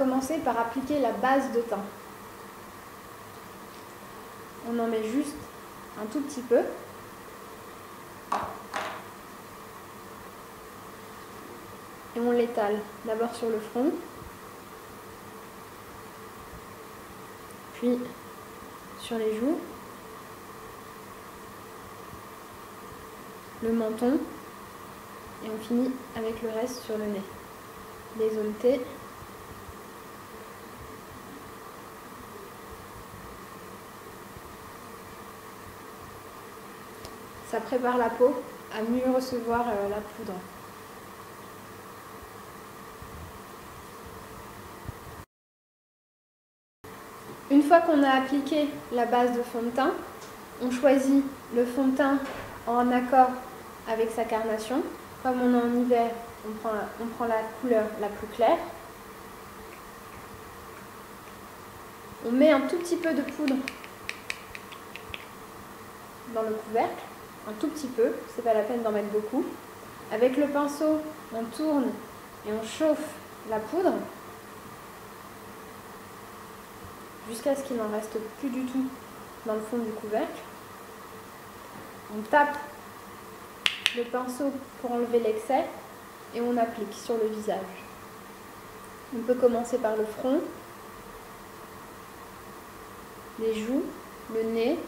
commencer par appliquer la base de teint. On en met juste un tout petit peu. Et on l'étale d'abord sur le front, puis sur les joues, le menton, et on finit avec le reste sur le nez. Les zones T. Ça prépare la peau à mieux recevoir la poudre. Une fois qu'on a appliqué la base de fond de teint, on choisit le fond de teint en accord avec sa carnation. Comme on est en hiver, on prend la couleur la plus claire. On met un tout petit peu de poudre dans le couvercle, un tout petit peu, c'est pas la peine d'en mettre beaucoup. Avec le pinceau, on tourne et on chauffe la poudre jusqu'à ce qu'il n'en reste plus du tout dans le fond du couvercle. On tape le pinceau pour enlever l'excès et on applique sur le visage. On peut commencer par le front, les joues, le nez,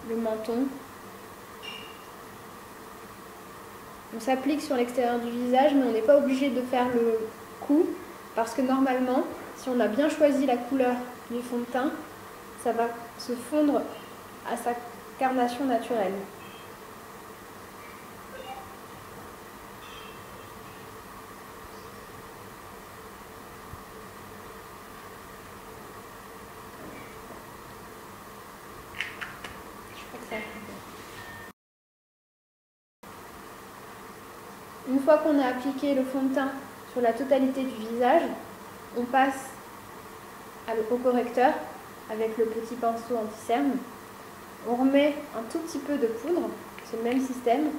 le menton. On s'applique sur l'extérieur du visage, mais on n'est pas obligé de faire le cou, parce que normalement, si on a bien choisi la couleur du fond de teint, ça va se fondre à sa carnation naturelle. Une fois qu'on a appliqué le fond de teint sur la totalité du visage, on passe au correcteur avec le petit pinceau anti-cerne. On remet un tout petit peu de poudre, c'est le même système.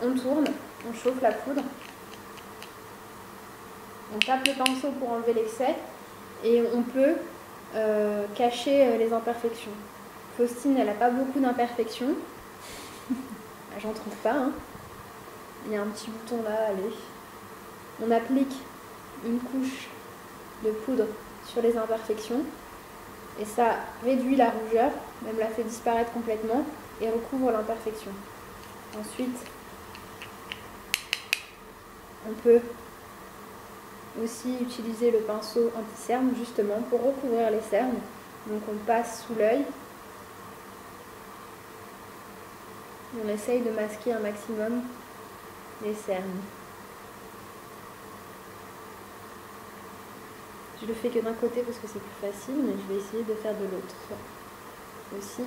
On tourne, on chauffe la poudre. On tape le pinceau pour enlever l'excès et on peut cacher les imperfections. Faustine, elle n'a pas beaucoup d'imperfections. J'en trouve pas, hein. Il y a un petit bouton là, allez. On applique une couche de poudre sur les imperfections et ça réduit la rougeur, même la fait disparaître complètement et recouvre l'imperfection. Ensuite, on peut aussi utiliser le pinceau anti-cerne justement pour recouvrir les cernes. Donc on passe sous l'œil. On essaye de masquer un maximum les cernes. Je le fais que d'un côté parce que c'est plus facile, mais je vais essayer de faire de l'autre aussi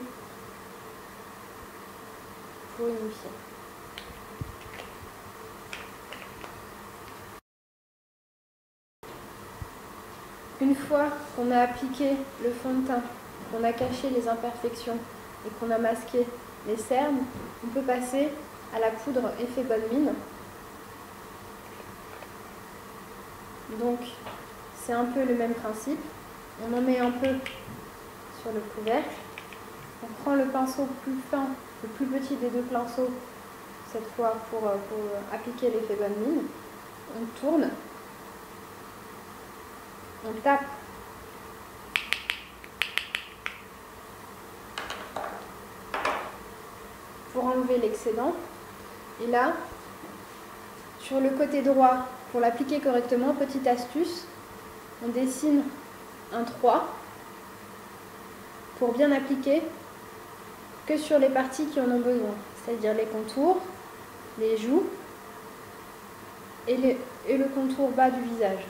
pour unifier. Une fois qu'on a appliqué le fond de teint, qu'on a caché les imperfections et qu'on a masqué les cernes, on peut passer à la poudre effet bonne mine. Donc c'est un peu le même principe. On en met un peu sur le couvercle. On prend le pinceau plus fin, le plus petit des deux pinceaux, cette fois pour appliquer l'effet bonne mine. On tourne. On tape pour enlever l'excédent. Et là, sur le côté droit, pour l'appliquer correctement, petite astuce, on dessine un 3 pour bien appliquer que sur les parties qui en ont besoin, c'est-à-dire les contours, les joues et le contour bas du visage.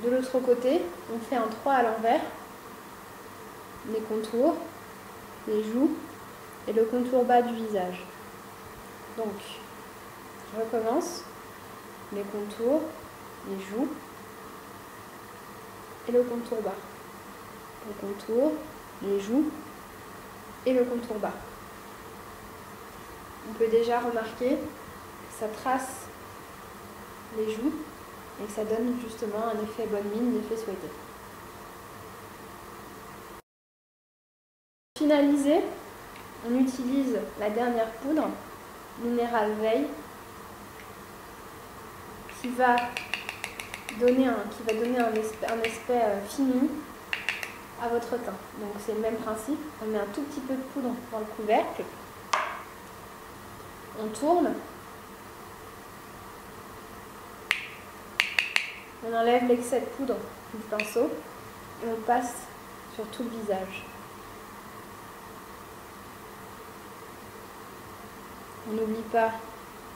De l'autre côté, on fait un 3 à l'envers, les contours, les joues et le contour bas du visage. Donc, je recommence, les contours, les joues et le contour bas. Le contour, les joues et le contour bas. on peut déjà remarquer que ça trace les joues et que ça donne justement un effet bonne mine, l'effet souhaité. Pour finaliser, on utilise la dernière poudre, Minéral Veille, qui va donner un aspect fini à votre teint. Donc c'est le même principe, on met un tout petit peu de poudre dans le couvercle, on tourne, on enlève l'excès de poudre du pinceau et on passe sur tout le visage. On n'oublie pas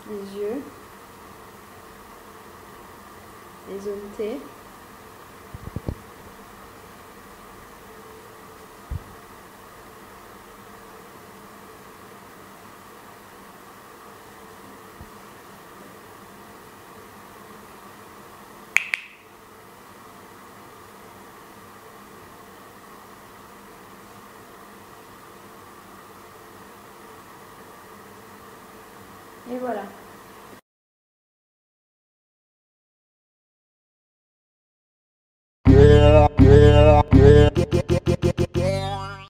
les yeux, les zones T. Et voilà.